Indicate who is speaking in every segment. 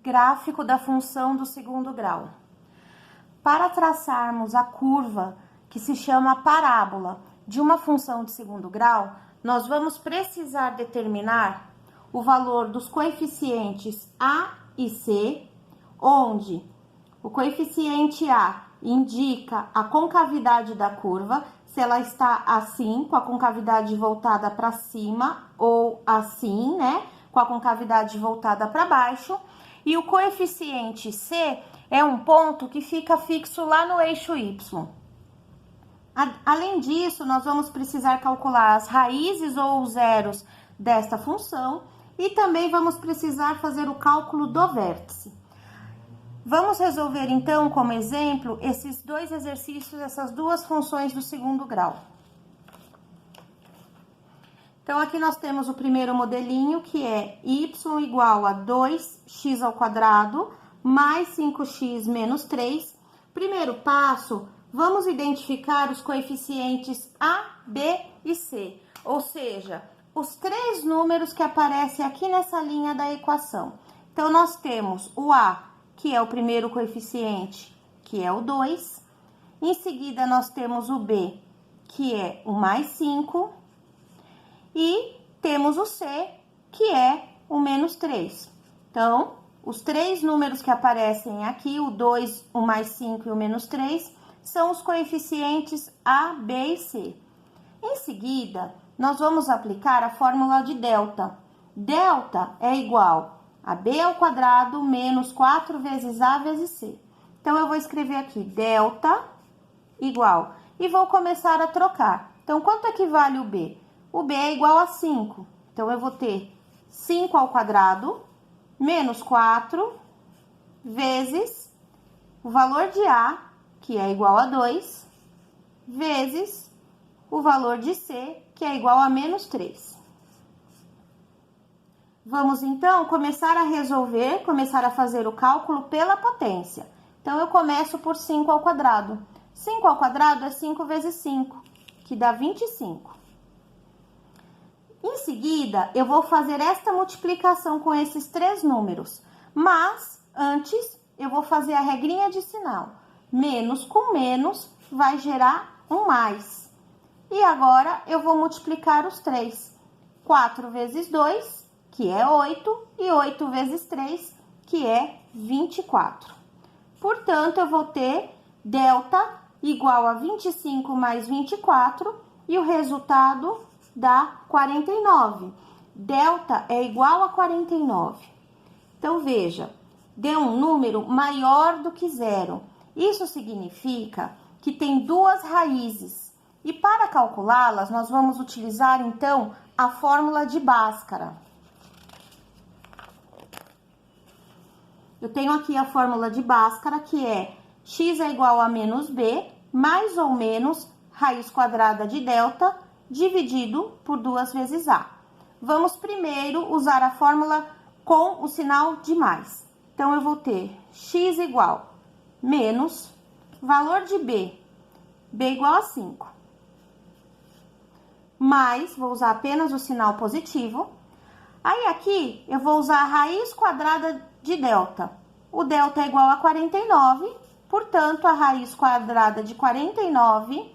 Speaker 1: gráfico da função do segundo grau. Para traçarmos a curva que se chama parábola de uma função de segundo grau, nós vamos precisar determinar o valor dos coeficientes A e C, onde o coeficiente A indica a concavidade da curva, se ela está assim, com a concavidade voltada para cima, ou assim, né, com a concavidade voltada para baixo, e o coeficiente C é um ponto que fica fixo lá no eixo Y. Além disso, nós vamos precisar calcular as raízes ou os zeros desta função e também vamos precisar fazer o cálculo do vértice. Vamos resolver então, como exemplo, esses dois exercícios, essas duas funções do segundo grau. Então, aqui nós temos o primeiro modelinho, que é y igual a 2x² mais 5x menos 3. Primeiro passo, vamos identificar os coeficientes A, B e C, ou seja, os três números que aparecem aqui nessa linha da equação. Então, nós temos o A, que é o primeiro coeficiente, que é o 2. Em seguida, nós temos o B, que é o mais 5. E temos o C, que é o menos 3. Então, os três números que aparecem aqui, o 2, o mais 5 e o menos 3, são os coeficientes A, B e C. Em seguida, nós vamos aplicar a fórmula de delta. Delta é igual a B ao quadrado menos 4 vezes A vezes C. Então, eu vou escrever aqui delta igual. E vou começar a trocar. Então, quanto equivale o B? O B é igual a 5. Então, eu vou ter 5 ao quadrado menos 4 vezes o valor de A, que é igual a 2, vezes o valor de C, que é igual a menos 3. Vamos, então, começar a fazer o cálculo pela potência. Então, eu começo por 5 ao quadrado. 5 ao quadrado é 5 vezes 5, que dá 25. Em seguida, eu vou fazer esta multiplicação com esses três números. Mas, antes, eu vou fazer a regrinha de sinal. Menos com menos vai gerar um mais. E agora, eu vou multiplicar os três. 4 vezes 2... que é 8, e 8 vezes 3, que é 24. Portanto, eu vou ter delta igual a 25 mais 24, e o resultado dá 49. Delta é igual a 49. Então, veja, deu um número maior do que zero. Isso significa que tem duas raízes. E para calculá-las, nós vamos utilizar, então, a fórmula de Bhaskara. Eu tenho aqui a fórmula de Bhaskara, que é x é igual a menos b, mais ou menos raiz quadrada de delta, dividido por 2 vezes a. Vamos primeiro usar a fórmula com o sinal de mais. Então, eu vou ter x igual menos valor de b igual a 5. Mais, vou usar apenas o sinal positivo. Aí, aqui, eu vou usar a raiz quadrada de delta. O delta é igual a 49, portanto, a raiz quadrada de 49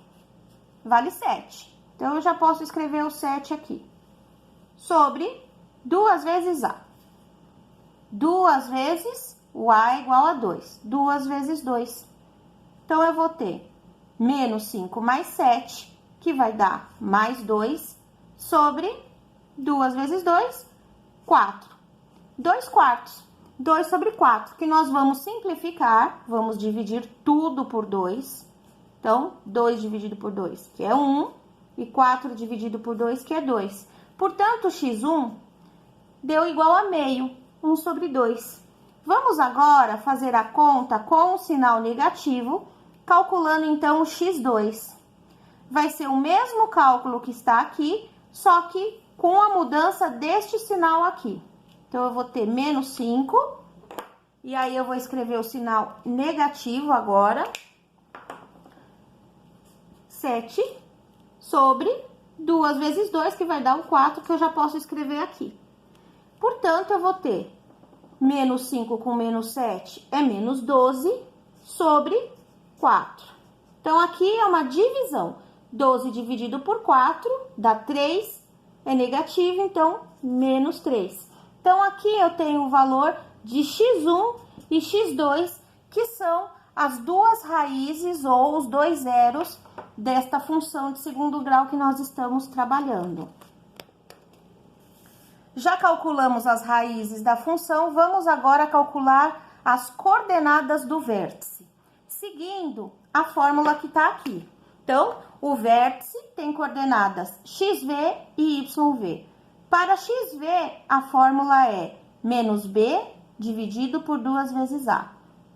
Speaker 1: vale 7. Então, eu já posso escrever o 7 aqui. Sobre 2 vezes A. 2 vezes o A é igual a 2. 2 vezes 2. Então, eu vou ter menos 5 mais 7, que vai dar mais 2, sobre 2 vezes 2, 4. 2 quartos. 2 sobre 4, que nós vamos simplificar, vamos dividir tudo por 2. Então, 2 dividido por 2, que é 1, e 4 dividido por 2, que é 2. Portanto, x1 deu igual a meio, 1 sobre 2. Vamos agora fazer a conta com o sinal negativo, calculando, então, o x2. Vai ser o mesmo cálculo que está aqui, só que com a mudança deste sinal aqui. Então, eu vou ter menos 5, e aí eu vou escrever o sinal negativo agora. 7 sobre 2 vezes 2, que vai dar o 4, que eu já posso escrever aqui. Portanto, eu vou ter menos 5 com menos 7 é menos 12 sobre 4. Então, aqui é uma divisão. 12 dividido por 4 dá 3, é negativo, então, menos 3. Então, aqui eu tenho o valor de x1 e x2, que são as duas raízes ou os dois zeros desta função de segundo grau que nós estamos trabalhando. Já calculamos as raízes da função, vamos agora calcular as coordenadas do vértice, seguindo a fórmula que está aqui. Então, o vértice tem coordenadas xv e yv. Para xv, a fórmula é menos b dividido por 2 vezes a.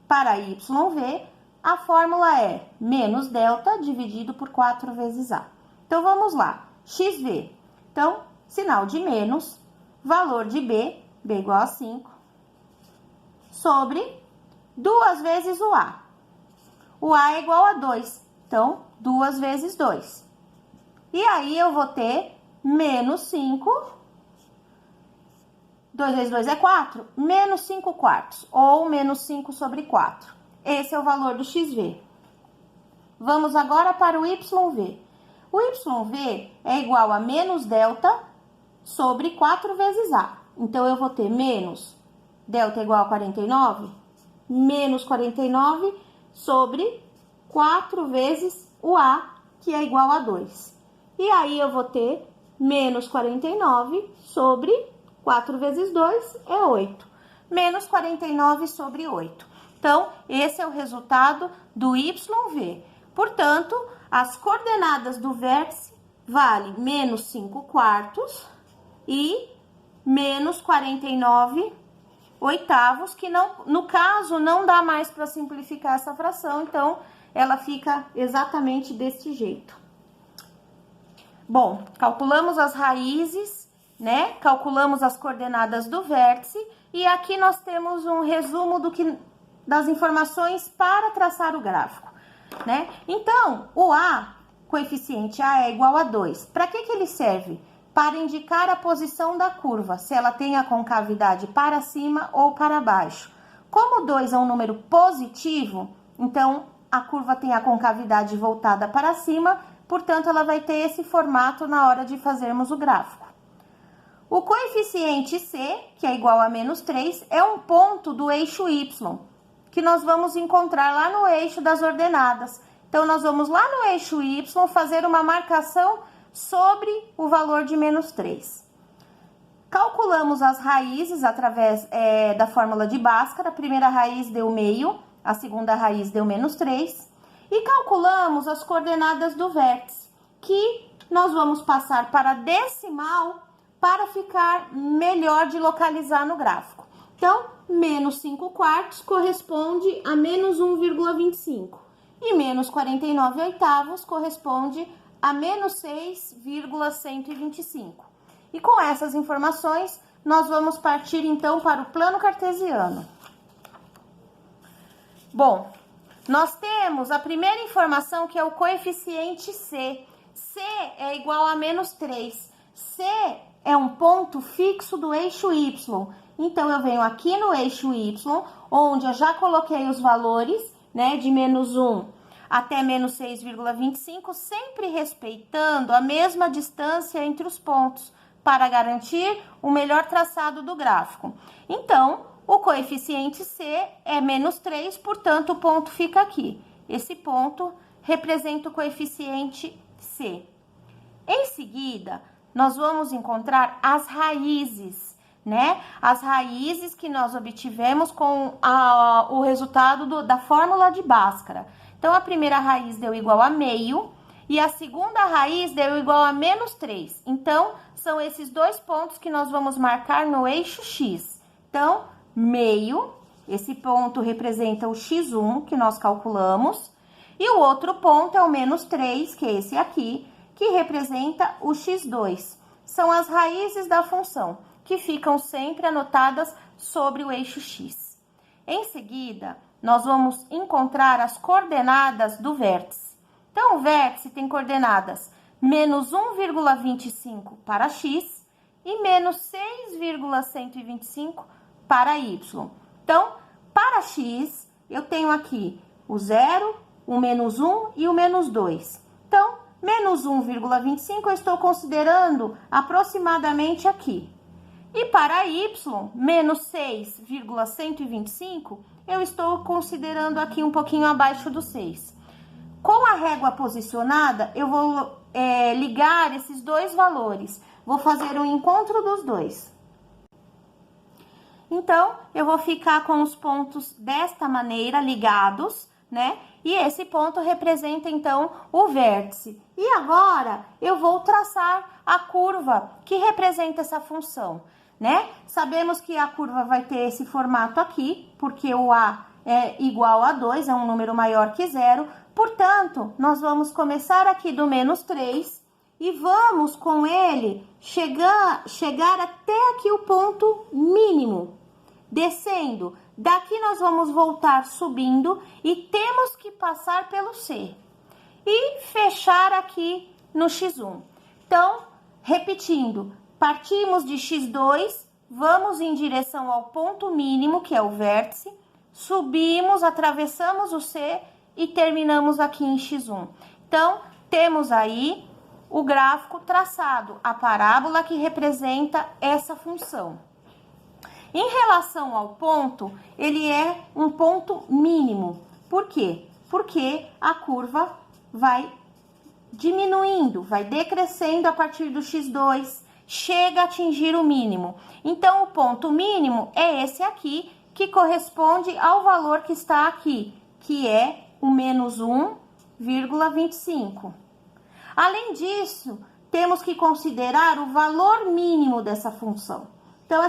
Speaker 1: Para yv, a fórmula é menos delta dividido por 4 vezes a. Então, vamos lá. xv. Então, sinal de menos, valor de b igual a 5, sobre 2 vezes o a. O a é igual a 2, então, 2 vezes 2. E aí, eu vou ter menos 5, 2 vezes 2 é 4, menos 5 quartos, ou menos 5 sobre 4. Esse é o valor do xv. Vamos agora para o yv. O yv é igual a menos delta sobre 4 vezes a. Então, eu vou ter menos delta igual a 49, menos 49 sobre 4 vezes o a, que é igual a 2. E aí, eu vou ter menos 49 sobre 4 vezes 2 é 8. Menos 49 sobre 8. Então, esse é o resultado do yv. Portanto, as coordenadas do vértice valem menos 5 quartos e menos 49 oitavos, que não, no caso, não dá mais para simplificar essa fração, então, ela fica exatamente desse jeito. Bom, calculamos as raízes, né? Calculamos as coordenadas do vértice e aqui nós temos um resumo das informações para traçar o gráfico, né? Então, o A, coeficiente A é igual a 2. Para que ele serve? Para indicar a posição da curva, se ela tem a concavidade para cima ou para baixo. Como 2 é um número positivo, então a curva tem a concavidade voltada para cima, portanto, ela vai ter esse formato na hora de fazermos o gráfico. O coeficiente C, que é igual a menos 3, é um ponto do eixo Y, que nós vamos encontrar lá no eixo das ordenadas. Então, nós vamos lá no eixo Y fazer uma marcação sobre o valor de menos 3. Calculamos as raízes através da fórmula de Bhaskara. A primeira raiz deu meio, a segunda raiz deu menos 3. E calculamos as coordenadas do vértice, que nós vamos passar para decimal para ficar melhor de localizar no gráfico. Então, menos 5 quartos corresponde a menos 1,25. E menos 49 oitavos corresponde a menos 6,125. E com essas informações, nós vamos partir então para o plano cartesiano. Bom, nós temos a primeira informação, que é o coeficiente C. C é igual a menos 3. C é um ponto fixo do eixo Y. Então, eu venho aqui no eixo Y, onde eu já coloquei os valores, né, de menos 1 até menos 6,25, sempre respeitando a mesma distância entre os pontos, para garantir o melhor traçado do gráfico. Então, o coeficiente C é menos 3, portanto, o ponto fica aqui. Esse ponto representa o coeficiente C. Em seguida, nós vamos encontrar as raízes, né? As raízes que nós obtivemos com o resultado da fórmula de Bhaskara. Então, a primeira raiz deu igual a meio e a segunda raiz deu igual a menos 3. Então, são esses dois pontos que nós vamos marcar no eixo X. Então, meio, esse ponto representa o x1 que nós calculamos, e o outro ponto é o menos 3, que é esse aqui, que representa o x2. São as raízes da função, que ficam sempre anotadas sobre o eixo X. Em seguida, nós vamos encontrar as coordenadas do vértice. Então, o vértice tem coordenadas menos 1,25 para x e menos 6,125 para y. Então, para x, eu tenho aqui o 0, o menos 1 e o menos 2. Então, menos 1,25 eu estou considerando aproximadamente aqui. E para y, menos 6,125, eu estou considerando aqui um pouquinho abaixo do 6. Com a régua posicionada, eu vou ligar esses dois valores. Vou fazer um encontro dos dois. Então, eu vou ficar com os pontos desta maneira, ligados, né? E esse ponto representa, então, o vértice. E agora, eu vou traçar a curva que representa essa função, né? Sabemos que a curva vai ter esse formato aqui, porque o A é igual a 2, é um número maior que 0. Portanto, nós vamos começar aqui do menos 3 e vamos com ele chegar até aqui o ponto mínimo. Descendo, daqui nós vamos voltar subindo e temos que passar pelo C. E fechar aqui no x1. Então, repetindo, partimos de x2, vamos em direção ao ponto mínimo, que é o vértice, subimos, atravessamos o C e terminamos aqui em x1. Então, temos aí o gráfico traçado, a parábola que representa essa função. Em relação ao ponto, ele é um ponto mínimo. Por quê? Porque a curva vai diminuindo, vai decrescendo a partir do x2, chega a atingir o mínimo. Então, o ponto mínimo é esse aqui, que corresponde ao valor que está aqui, que é o menos 1,25. Além disso, temos que considerar o valor mínimo dessa função. Então,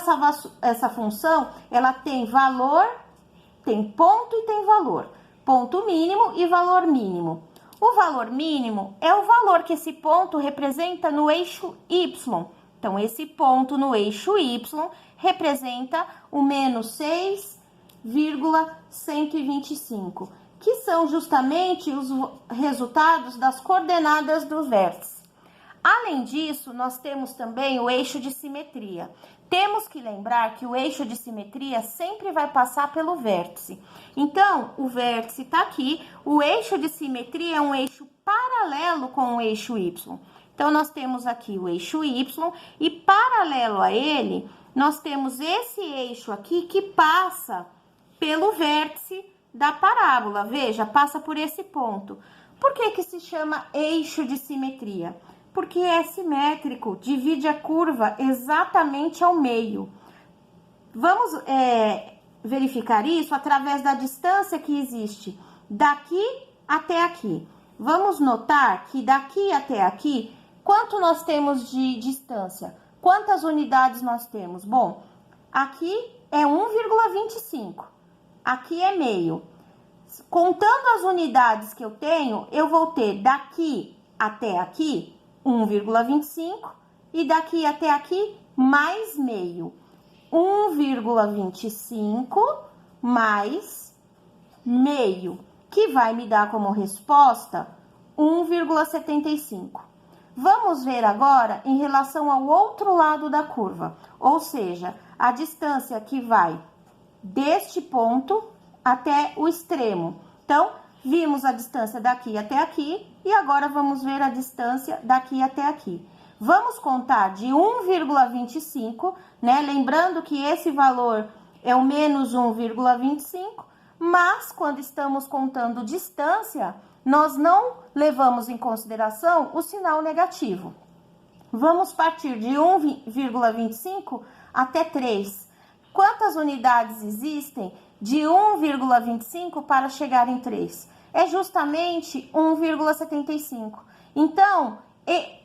Speaker 1: essa função, ela tem valor, tem ponto e tem valor. Ponto mínimo e valor mínimo. O valor mínimo é o valor que esse ponto representa no eixo y. Então, esse ponto no eixo y representa o menos 6,125, que são justamente os resultados das coordenadas do vértice. Além disso, nós temos também o eixo de simetria. Temos que lembrar que o eixo de simetria sempre vai passar pelo vértice. Então, o vértice está aqui, o eixo de simetria é um eixo paralelo com o eixo y. Então, nós temos aqui o eixo y e paralelo a ele, nós temos esse eixo aqui que passa pelo vértice da parábola. Veja, passa por esse ponto. Por que que se chama eixo de simetria? Porque é simétrico, divide a curva exatamente ao meio. Vamos verificar isso através da distância que existe daqui até aqui. Vamos notar que daqui até aqui, quanto nós temos de distância? Quantas unidades nós temos? Bom, aqui é 1,25, aqui é meio. Contando as unidades que eu tenho, eu vou ter daqui até aqui 1,25 e daqui até aqui mais meio. 1,25 mais meio, que vai me dar como resposta 1,75. Vamos ver agora em relação ao outro lado da curva, ou seja, a distância que vai deste ponto até o extremo. Então, vimos a distância daqui até aqui e agora vamos ver a distância daqui até aqui. Vamos contar de 1,25, né? Lembrando que esse valor é o menos 1,25, mas quando estamos contando distância, nós não levamos em consideração o sinal negativo. Vamos partir de 1,25 até 3. Quantas unidades existem de 1,25 para chegar em 3? É justamente 1,75. Então,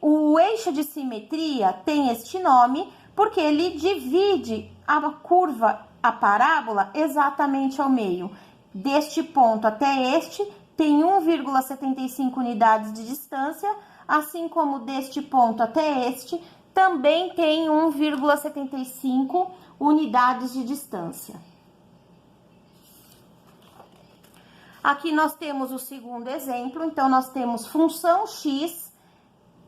Speaker 1: o eixo de simetria tem este nome porque ele divide a curva, a parábola, exatamente ao meio. Deste ponto até este, tem 1,75 unidades de distância, assim como deste ponto até este, também tem 1,75 unidades de distância. Aqui nós temos o segundo exemplo, então nós temos função x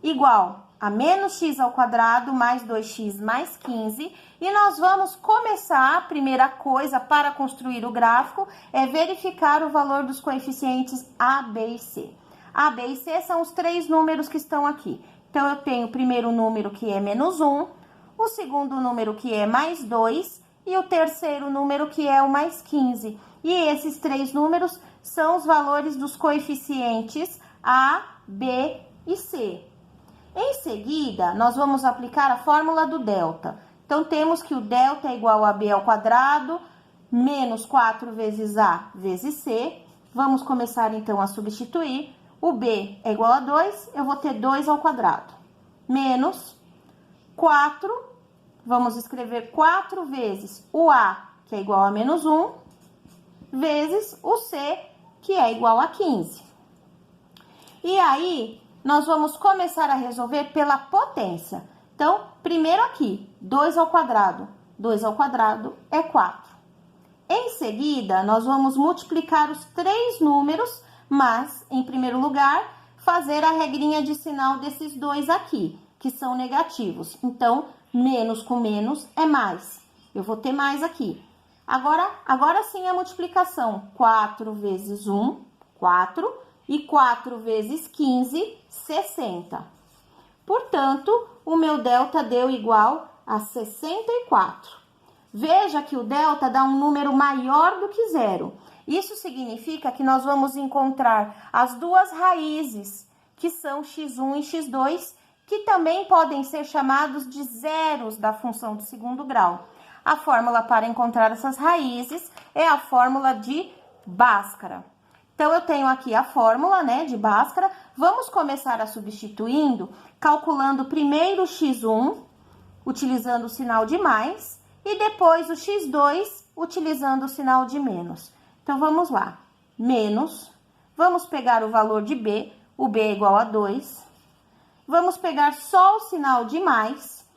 Speaker 1: igual a menos x ao quadrado mais 2x mais 15. E nós vamos começar, a primeira coisa para construir o gráfico é verificar o valor dos coeficientes A, B e C. A, B e C são os três números que estão aqui. Então, eu tenho o primeiro número que é menos 1, o segundo número que é mais 2 e o terceiro número que é o mais 15. E esses três números são os valores dos coeficientes A, B e C. Em seguida, nós vamos aplicar a fórmula do delta. Então, temos que o delta é igual a B ao quadrado, menos 4 vezes A vezes C. Vamos começar, então, a substituir. O B é igual a 2, eu vou ter 2 ao quadrado. Menos 4, vamos escrever 4 vezes o A, que é igual a menos 1, vezes o C, que é igual a 15. E aí, nós vamos começar a resolver pela potência. Então, primeiro aqui, 2 ao quadrado. 2 ao quadrado é 4. Em seguida, nós vamos multiplicar os três números, mas, em primeiro lugar, fazer a regrinha de sinal desses dois aqui, que são negativos. Então, menos com menos é mais. Eu vou ter mais aqui. Agora sim a multiplicação. 4 vezes 1, 4. E 4 vezes 15, 60. Portanto, o meu delta deu igual a 64. Veja que o delta dá um número maior do que zero. Isso significa que nós vamos encontrar as duas raízes, que são x1 e x2, que também podem ser chamados de zeros da função do segundo grau. A fórmula para encontrar essas raízes é a fórmula de Bhaskara. Então, eu tenho aqui a fórmula, né, de Bhaskara. Vamos começar a substituindo, calculando primeiro o x1, utilizando o sinal de mais, e depois o x2, utilizando o sinal de menos. Então, vamos lá. Menos, vamos pegar o valor de b, o b é igual a 2. Vamos pegar só o sinal de mais.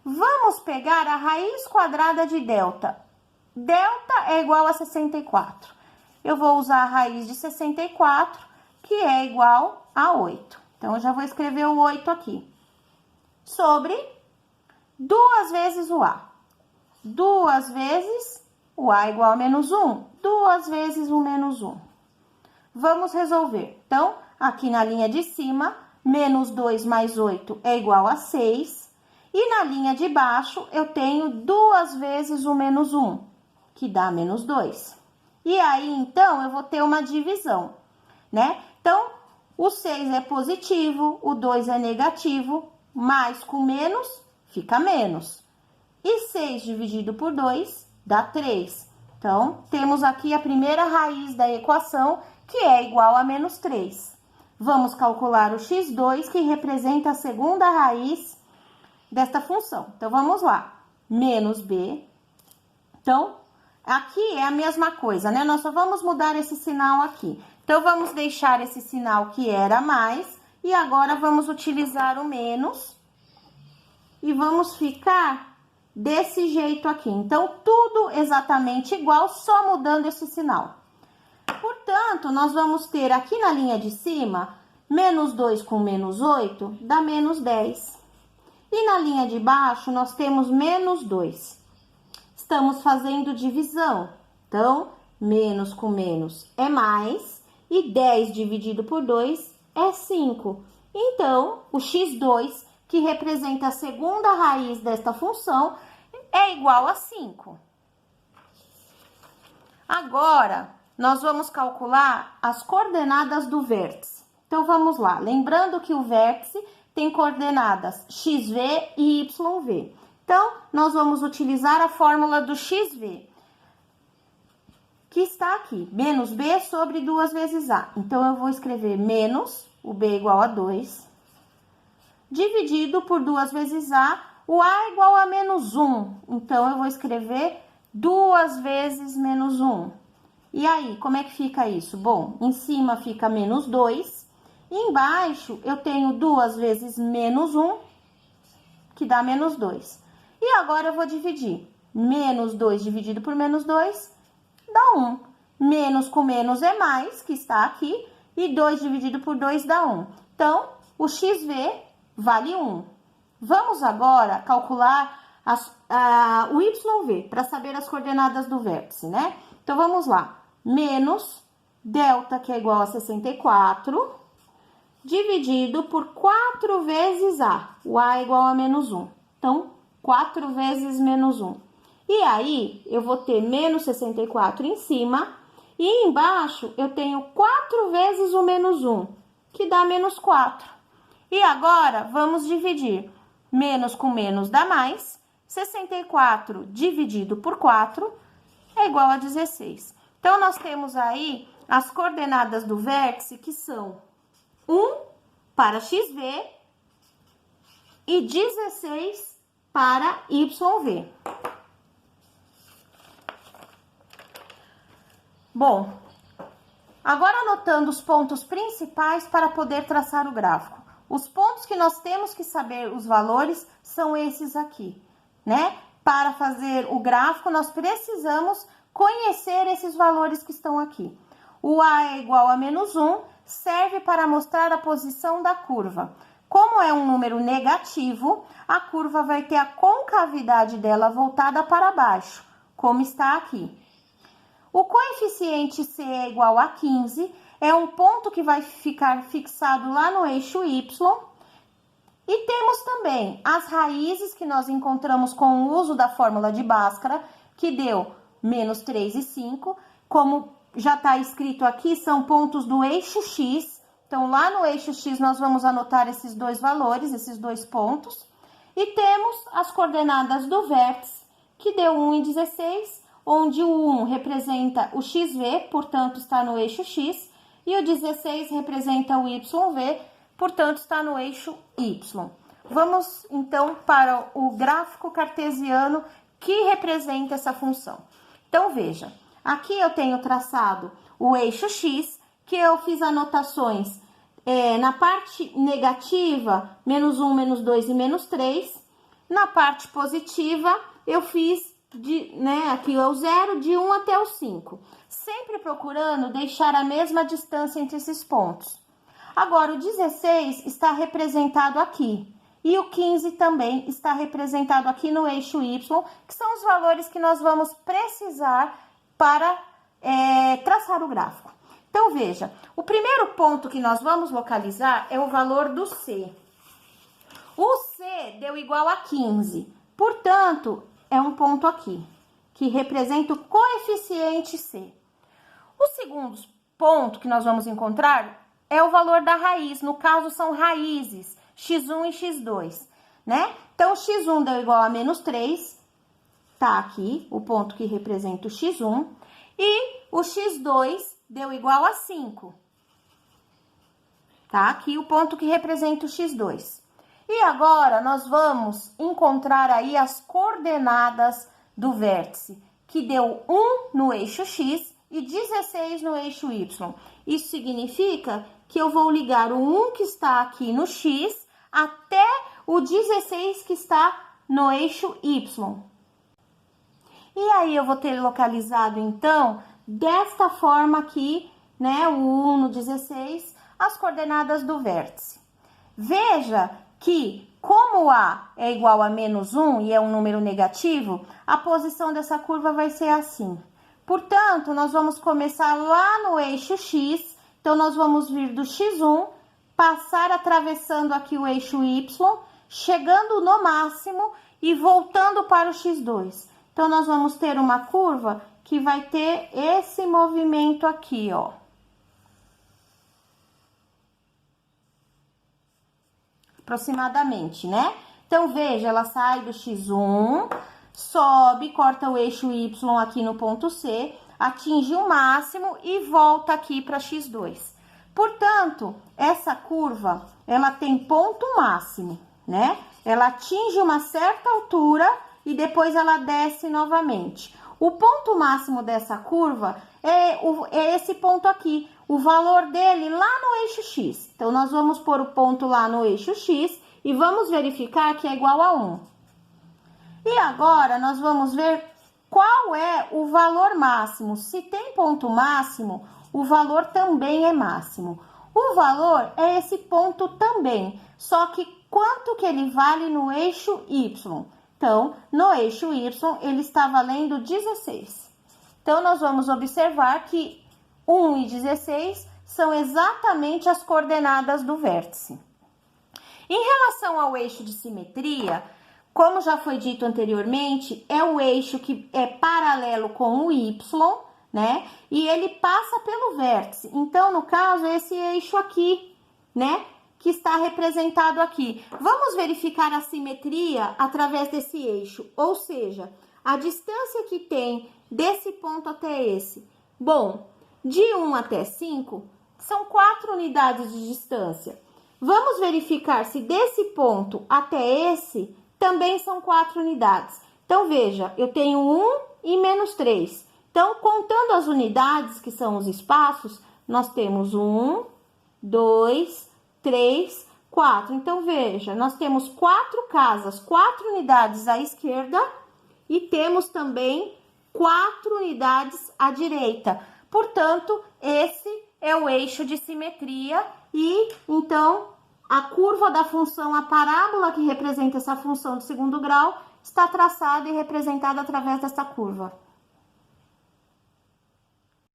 Speaker 1: Vamos pegar a raiz quadrada de delta. Delta é igual a 64. Eu vou usar a raiz de 64, que é igual a 8. Então, eu já vou escrever o 8 aqui. Sobre 2 vezes o A. 2 vezes o A é igual a menos 1. 2 vezes o menos 1. Vamos resolver. Então, aqui na linha de cima, menos 2 mais 8 é igual a 6. E na linha de baixo, eu tenho 2 vezes o menos 1, que dá menos 2. E aí, então, eu vou ter uma divisão, né? Então, o 6 é positivo, o 2 é negativo, mais com menos, fica menos. E 6 dividido por 2 dá 3. Então, temos aqui a primeira raiz da equação, que é igual a menos 3. Vamos calcular o x2, que representa a segunda raiz desta função. Então, vamos lá. Menos b. Então, aqui é a mesma coisa, né? Nós só vamos mudar esse sinal aqui. Então, vamos deixar esse sinal que era mais. E agora, vamos utilizar o menos. E vamos ficar desse jeito aqui. Então, tudo exatamente igual, só mudando esse sinal. Portanto, nós vamos ter aqui na linha de cima, menos 2 com menos 8, dá menos 10. E na linha de baixo, nós temos menos 2. Estamos fazendo divisão. Então, menos com menos é mais. E 10 dividido por 2 é 5. Então, o x2, que representa a segunda raiz desta função, é igual a 5. Agora, nós vamos calcular as coordenadas do vértice. Então, vamos lá. Lembrando que o vértice tem coordenadas xv e yv. Então, nós vamos utilizar a fórmula do xv, que está aqui, menos b sobre 2 vezes a. Então, eu vou escrever menos, o b é igual a 2, dividido por 2 vezes a, o a é igual a menos 1. Então, eu vou escrever 2 vezes menos 1. E aí, como é que fica isso? Bom, em cima fica menos 2, e embaixo eu tenho 2 vezes menos 1, que dá menos 2. E agora, eu vou dividir. Menos 2 dividido por menos 2 dá 1. Menos com menos é mais, que está aqui. E 2 dividido por 2 dá 1. Então, o xv vale 1. Vamos agora calcular o YV, para saber as coordenadas do vértice, né? Então, vamos lá. Menos delta, que é igual a 64, dividido por 4 vezes A. O A é igual a menos 1. Então, 4 vezes menos 1. E aí, eu vou ter menos 64 em cima. E embaixo, eu tenho 4 vezes o menos 1, que dá menos 4. E agora, vamos dividir. Menos com menos dá mais. 64 dividido por 4 é igual a 16. Então, nós temos aí as coordenadas do vértice, que são 1 para XV e 16 para YV. Bom, agora anotando os pontos principais para poder traçar o gráfico. Os pontos que nós temos que saber os valores são esses aqui, né? Para fazer o gráfico, nós precisamos conhecer esses valores que estão aqui. O A é igual a menos 1, serve para mostrar a posição da curva. Como é um número negativo, a curva vai ter a concavidade dela voltada para baixo, como está aqui. O coeficiente C é igual a 15, é um ponto que vai ficar fixado lá no eixo Y. E temos também as raízes que nós encontramos com o uso da fórmula de Bhaskara, que deu menos 3 e 5. Como já está escrito aqui, são pontos do eixo X. Então, lá no eixo X, nós vamos anotar esses dois valores, esses dois pontos. E temos as coordenadas do vértice, que deu 1 e 16, onde o 1 representa o XV, portanto, está no eixo X, e o 16 representa o YV, portanto, está no eixo Y. Vamos, então, para o gráfico cartesiano que representa essa função. Então, veja, aqui eu tenho traçado o eixo X, que eu fiz anotações na parte negativa, menos 1, menos 2 e menos 3. Na parte positiva, eu fiz, aqui é o 0, de 1 até o 5. Sempre procurando deixar a mesma distância entre esses pontos. Agora, o 16 está representado aqui. E o 15 também está representado aqui no eixo Y, que são os valores que nós vamos precisar para traçar o gráfico. Então, veja, o primeiro ponto que nós vamos localizar é o valor do C. O C deu igual a 15, portanto, é um ponto aqui, que representa o coeficiente C. O segundo ponto que nós vamos encontrar é o valor da raiz, no caso são raízes, x1 e x2, né? Então, x1 deu igual a menos 3, tá aqui o ponto que representa o x1, e o x2 deu igual a 5, tá aqui o ponto que representa o x2. E agora, nós vamos encontrar aí as coordenadas do vértice, que deu 1 no eixo X e 16 no eixo Y. Isso significa que eu vou ligar o 1 que está aqui no X até o 16 que está no eixo Y. E aí, eu vou ter localizado, então, desta forma aqui, né, o 1 no 16, as coordenadas do vértice. Veja que, como A é igual a menos 1 e é um número negativo, a posição dessa curva vai ser assim. Portanto, nós vamos começar lá no eixo X, então, nós vamos vir do X1, passar atravessando aqui o eixo Y, chegando no máximo e voltando para o X2. Então, nós vamos ter uma curva que vai ter esse movimento aqui, ó. Aproximadamente, né? Então, veja, ela sai do X1, sobe, corta o eixo Y aqui no ponto C, atinge o máximo e volta aqui para X2. Portanto, essa curva, ela tem ponto máximo, né? Ela atinge uma certa altura e depois ela desce novamente. O ponto máximo dessa curva é esse ponto aqui, o valor dele lá no eixo X. Então, nós vamos pôr o ponto lá no eixo X e vamos verificar que é igual a 1. E agora, nós vamos ver qual é o valor máximo. Se tem ponto máximo, o valor também é máximo. O valor é esse ponto também, só que quanto que ele vale no eixo Y? Então, no eixo Y, ele está valendo 16. Então, nós vamos observar que 1 e 16 são exatamente as coordenadas do vértice. Em relação ao eixo de simetria, como já foi dito anteriormente, é o eixo que é paralelo com o Y, né? E ele passa pelo vértice. Então, no caso, é esse eixo aqui, né? Que está representado aqui. Vamos verificar a simetria através desse eixo, ou seja, a distância que tem desse ponto até esse. Bom, de 1 até 5, são 4 unidades de distância. Vamos verificar se desse ponto até esse também são 4 unidades. Então, veja, eu tenho 1 e menos 3. Então, contando as unidades, que são os espaços, nós temos 1, 2, 3, 4. Então, veja, nós temos 4 casas, 4 unidades à esquerda e temos também 4 unidades à direita. Portanto, esse é o eixo de simetria e, então, a curva da função, a parábola que representa essa função de segundo grau, está traçada e representada através dessa curva.